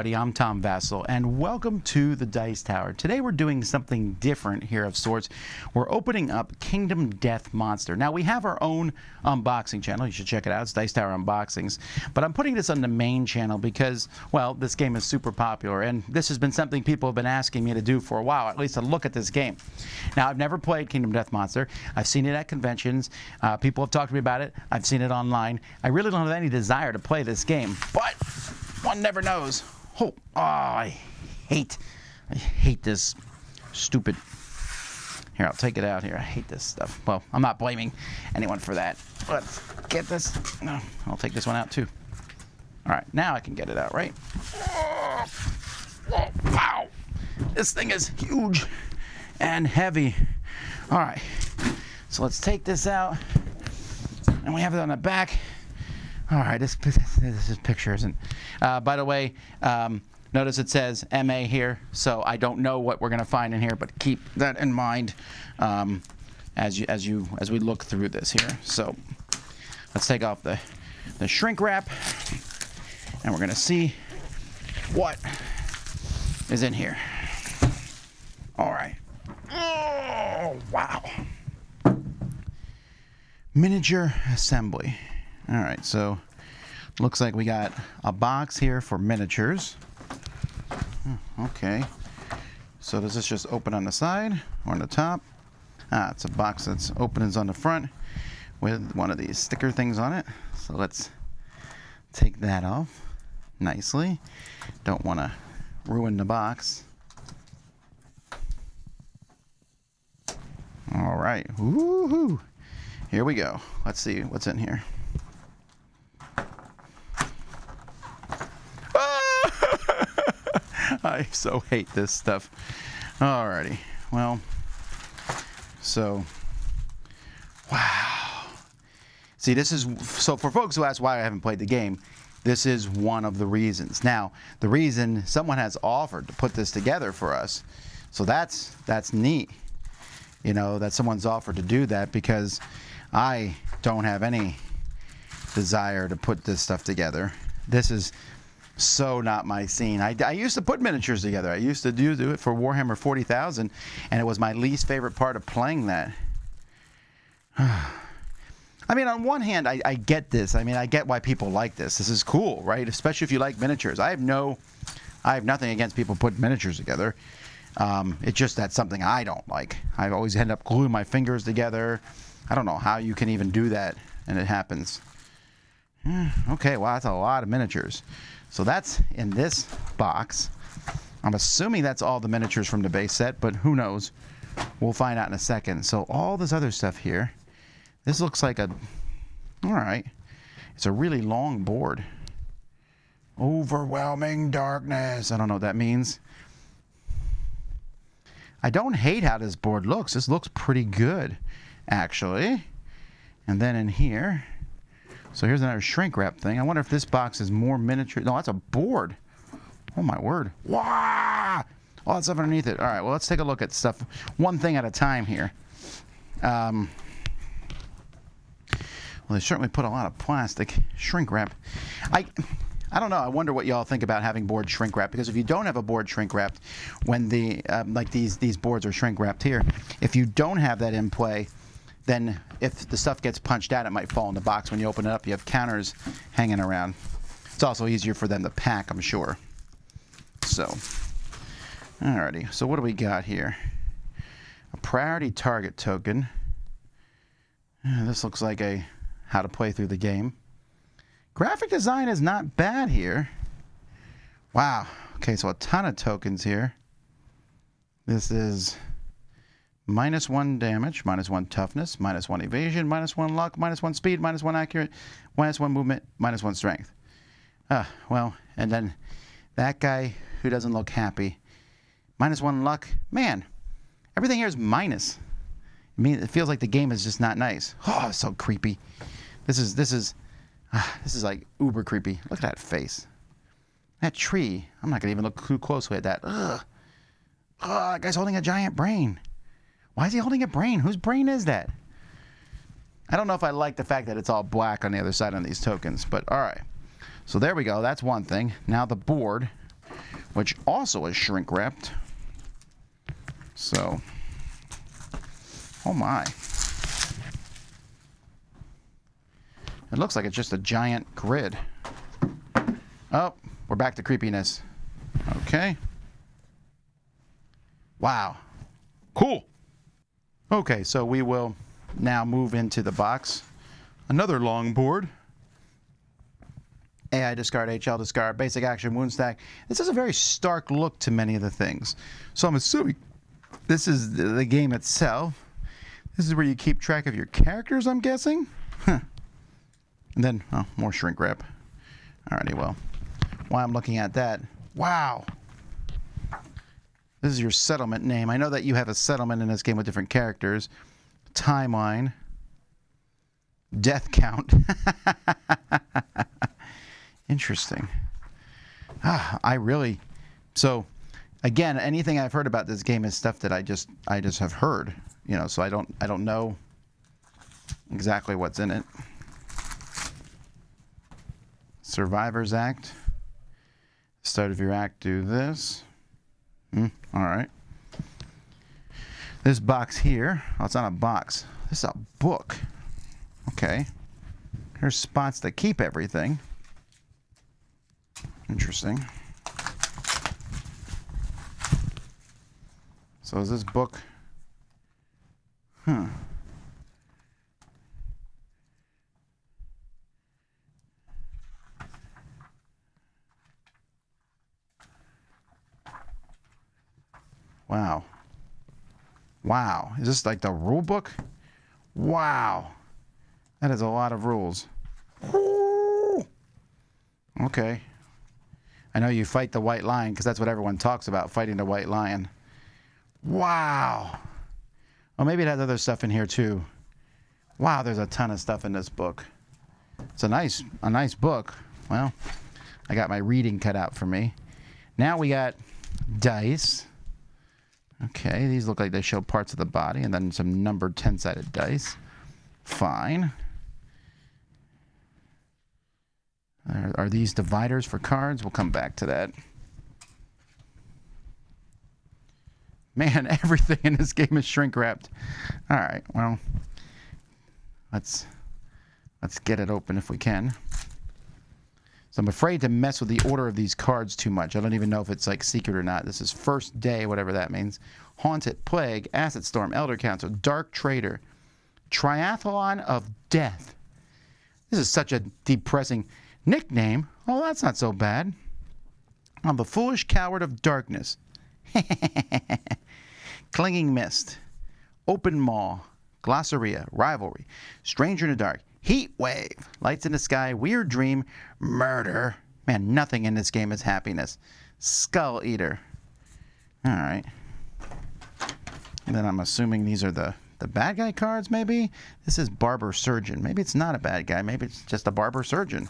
everybody, I'm Tom Vasel, and welcome to the Dice Tower. Today we're doing something different here of sorts. We're opening up Kingdom Death Monster. Now we have our own unboxing channel. You should check it out. It's Dice Tower Unboxings. But I'm putting this on the main channel because, well, this game is super popular, and this has been something people have been asking me to do for a while, at least to look at this game. Now, I've never played Kingdom Death Monster. I've seen it at conventions. People have talked to me about it. I've seen it online. I really don't have any desire to play this game, but one never knows. Oh, I hate this stupid. Here, I'll take it out here. I hate this stuff. Well, I'm not blaming anyone for that. Let's get this. No, I'll take this one out too. All right, now I can get it out, right? Wow, this thing is huge and heavy. All right, so let's take this out, and we have it on the back. All right, this picture isn't. By the way, notice it says MA here, so I don't know what we're going to find in here, but keep that in mind as we look through this here. So let's take off the shrink wrap, and we're going to see what is in here. All right. Oh, wow. Miniature assembly. All right, so looks like we got a box here for miniatures. Okay, so does this just open on the side or on the top? It's a box that's opens on the front with one of these sticker things on it. So let's take that off nicely. Don't want to ruin the box. All right, woohoo! Here we go. Let's see what's in here. I so hate this stuff. Alrighty, well, so, wow. See, this is, so for folks who ask why I haven't played the game, this is one of the reasons. Now, the reason someone has offered to put this together for us, so that's neat, you know, that someone's offered to do that, because I don't have any desire to put this stuff together. This is so not my scene. I used to put miniatures together. I used to do it for Warhammer 40,000, and it was my least favorite part of playing that. I mean, on one hand, I get this. I mean, I get why people like this. This is cool, right? Especially if you like miniatures. I have nothing against people putting miniatures together. It's just that's something I don't like. I always end up gluing my fingers together. I don't know how you can even do that, and it happens. Okay, well, that's a lot of miniatures. So that's in this box. I'm assuming that's all the miniatures from the base set, but who knows? We'll find out in a second. So all this other stuff here, this looks like all right. It's a really long board. Overwhelming darkness. I don't know what that means. I don't hate how this board looks. This looks pretty good, actually. And then in here, so here's another shrink wrap thing. I wonder if this box is more miniature. No, that's a board. Oh my word. Wow! All that stuff underneath it. All right, well, let's take a look at stuff one thing at a time here. Well, they certainly put a lot of plastic shrink wrap. I don't know. I wonder what y'all think about having board shrink wrap, because if you don't have a board shrink wrapped, when the like these boards are shrink wrapped here, if you don't have that in play, then if the stuff gets punched out, it might fall in the box. When you open it up, you have counters hanging around. It's also easier for them to pack, I'm sure. So, alrighty. So what do we got here? A priority target token. This looks like a how to play through the game. Graphic design is not bad here. Wow. Okay, so a ton of tokens here. This is -1 damage, -1 toughness, -1 evasion, -1 luck, -1 speed, -1 accurate, -1 movement, -1 strength. Well, and then that guy who doesn't look happy, -1 luck. Man, everything here is minus. I mean, it feels like the game is just not nice. Oh, it's so creepy. This is like uber creepy. Look at that face. That tree. I'm not gonna even look too closely at that. Ugh. Oh, that guy's holding a giant brain. Why is he holding a brain? Whose brain is that? I don't know if I like the fact that it's all black on the other side on these tokens, but all right. So there we go. That's one thing. Now the board. which also is shrink wrapped. So, oh my. It looks like it's just a giant grid. Oh, we're back to creepiness. Okay. Wow. Cool. Okay, so we will now move into the box. Another long board. AI discard, HL discard, basic action, wound stack. This is a very stark look to many of the things. So I'm assuming this is the game itself. This is where you keep track of your characters, I'm guessing? Huh. And then, oh, more shrink wrap. Alrighty, well, while I'm looking at that, wow. This is your settlement name. I know that you have a settlement in this game with different characters. Timeline. Death count. Interesting. So again, anything I've heard about this game is stuff that I just have heard, you know, so I don't know exactly what's in it. Survivor's Act. Start of your act, do this. All right. This box here, oh, it's not a box. This is a book. Okay. Here's spots to keep everything. Interesting. So is this book? Huh. Wow. Wow. Is this like the rule book? Wow. That is a lot of rules. Ooh. Okay. I know you fight the white lion because that's what everyone talks about, fighting the white lion. Wow. Well, maybe it has other stuff in here too. Wow, there's a ton of stuff in this book. It's a nice book. Well, I got my reading cut out for me. Now we got dice. Okay, these look like they show parts of the body, and then some numbered 10-sided dice. Fine. Are these dividers for cards? We'll come back to that. Man, everything in this game is shrink wrapped. All right, well, let's get it open if we can. So I'm afraid to mess with the order of these cards too much. I don't even know if it's like secret or not. This is first day, whatever that means. Haunted, Plague, Acid Storm, Elder Council, Dark Trader, Triathlon of Death. This is such a depressing nickname. Oh, that's not so bad. I'm the Foolish Coward of Darkness. Clinging Mist, Open Maw, Glossaria, Rivalry, Stranger in the Dark, Heat Wave, Lights in the Sky, Weird Dream, Murder. Man, nothing in this game is happiness. Skull Eater. All right. And then I'm assuming these are the bad guy cards, maybe? This is Barber Surgeon. Maybe it's not a bad guy. Maybe it's just a Barber Surgeon.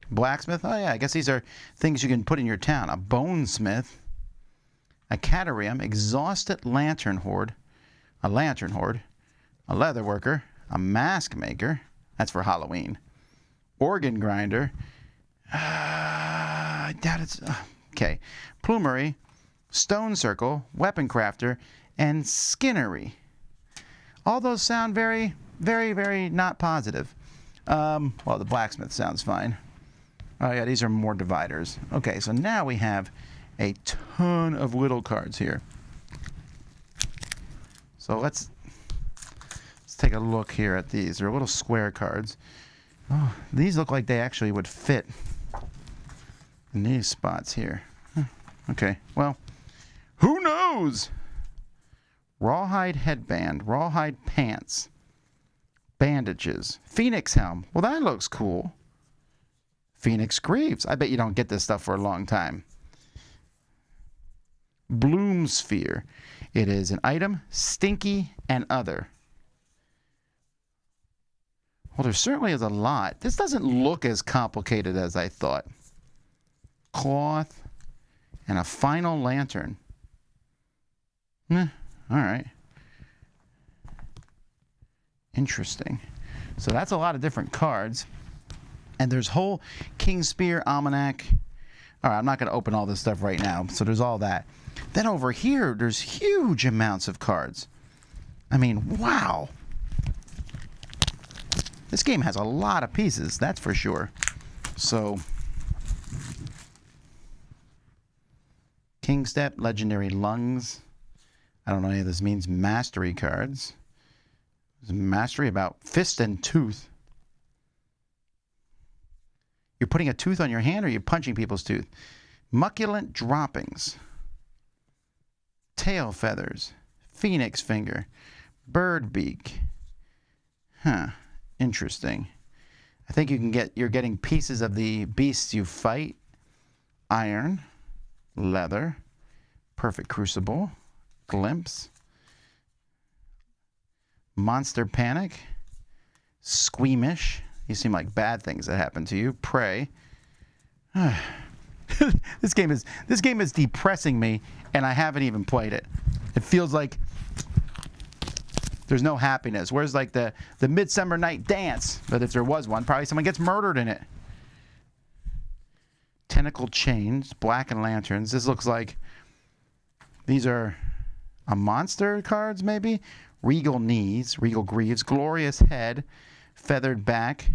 Blacksmith. Oh, yeah, I guess these are things you can put in your town. A Bonesmith. A Catarium. Exhausted Lantern Horde. A Lantern Horde. A Leather Worker. A Mask Maker. That's for Halloween. Organ Grinder. I doubt it's... okay. Plumery. Stone Circle. Weapon Crafter. And Skinnery. All those sound very, very, very not positive. Well, the Blacksmith sounds fine. Oh, yeah, these are more dividers. Okay, so now we have a ton of little cards here. So let's take a look here at these. They're little square cards. Oh, these look like they actually would fit in these spots here. Okay, well, who knows? Rawhide headband, rawhide pants, bandages, Phoenix helm. Well, that looks cool. Phoenix greaves. I bet you don't get this stuff for a long time. Bloom sphere. It is an item, stinky, and other. Well, there certainly is a lot. This doesn't look as complicated as I thought. Cloth and a final lantern. All right. Interesting. So that's a lot of different cards. And there's whole King Spear Almanac. All right, I'm not going to open all this stuff right now. So there's all that. Then over here, there's huge amounts of cards. I mean, wow. This game has a lot of pieces, that's for sure. So, King Step, Legendary Lungs. I don't know any of this means. Mastery cards. There's mastery about Fist and Tooth. You're putting a tooth on your hand or you're punching people's tooth? Mucculent Droppings. Tail Feathers. Phoenix Finger. Bird Beak. Huh. Interesting. I think you're getting pieces of the beasts you fight. Iron. Leather. Perfect Crucible. Glimpse. Monster Panic. Squeamish. You seem like bad things that happen to you. Prey. This game is depressing me, and I haven't even played it. It feels like there's no happiness. Where's like the Midsummer Night Dance? But if there was one, probably someone gets murdered in it. Tentacle Chains, Blackened Lanterns. This looks like these are a monster cards, maybe. Regal Knees, Regal Greaves, Glorious Head, Feathered Back.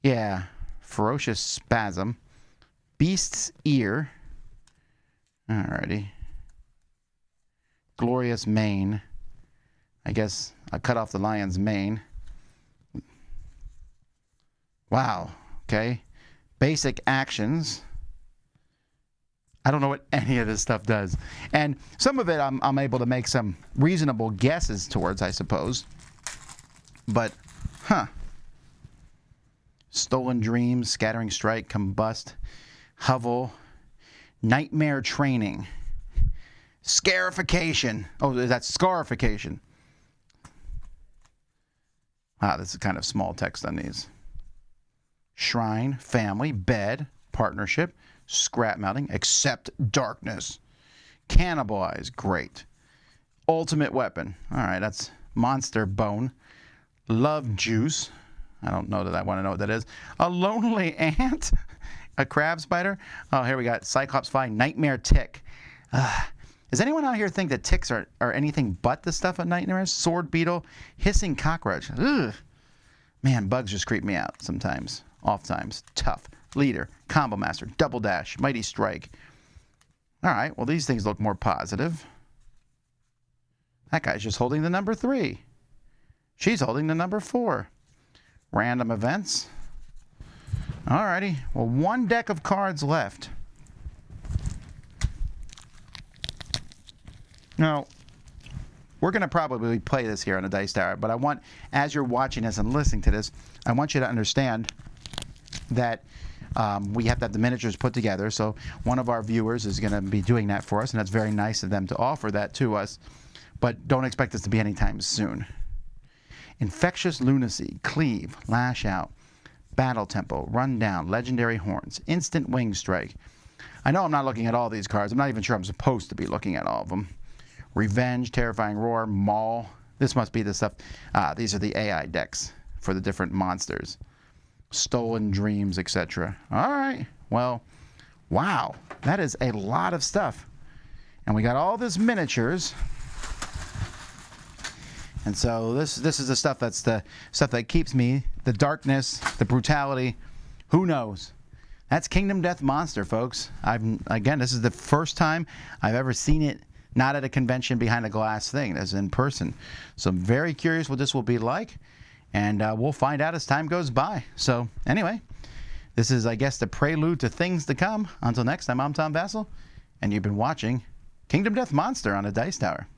Yeah, Ferocious Spasm. Beast's Ear. Alrighty. Glorious Mane. I guess I cut off the lion's mane. Wow. Okay. Basic actions. I don't know what any of this stuff does. And some of it I'm able to make some reasonable guesses towards, I suppose. But, Stolen Dreams, Scattering Strike, Combust, Hovel, Nightmare Training, Scarification. Oh, that's Scarification. This is kind of small text on these. Shrine, Family, Bed, Partnership, Scrap Melting, Accept Darkness, Cannibalize, great. Ultimate Weapon, all right, that's Monster Bone. Love Juice, I don't know that I want to know what that is. A Lonely Ant, a Crab Spider. Oh, here we got Cyclops Fly, Nightmare Tick. Does anyone out here think that ticks are anything but the stuff of nightmares? Sword Beetle, Hissing Cockroach. Ugh. Man, bugs just creep me out sometimes. Off times. Tough. Leader, Combo Master, Double Dash, Mighty Strike. All right, well, these things look more positive. That guy's just holding the number 3. She's holding the number 4. Random events. All righty, well, one deck of cards left. Now, we're going to probably play this here on a Dice Tower, but I want, as you're watching this and listening to this, I want you to understand that we have to have the miniatures put together. So one of our viewers is going to be doing that for us, and that's very nice of them to offer that to us. But don't expect this to be anytime soon. Infectious Lunacy, Cleave, Lash Out, Battle Tempo, Run Down, Legendary Horns, Instant Wing Strike. I know I'm not looking at all these cards. I'm not even sure I'm supposed to be looking at all of them. Revenge, Terrifying Roar, Maul. This must be the stuff. These are the AI decks for the different monsters. Stolen Dreams, etc. All right. Well, wow. That is a lot of stuff. And we got all this miniatures. And so this is the stuff that's the stuff that keeps me, the darkness, the brutality. Who knows? That's Kingdom Death Monster, folks. Again, this is the first time I've ever seen it not at a convention behind a glass thing. That's in person. So I'm very curious what this will be like. And we'll find out as time goes by. So anyway, this is, I guess, the prelude to things to come. Until next time, I'm Tom Vasel, and you've been watching Kingdom Death Monster on a Dice Tower.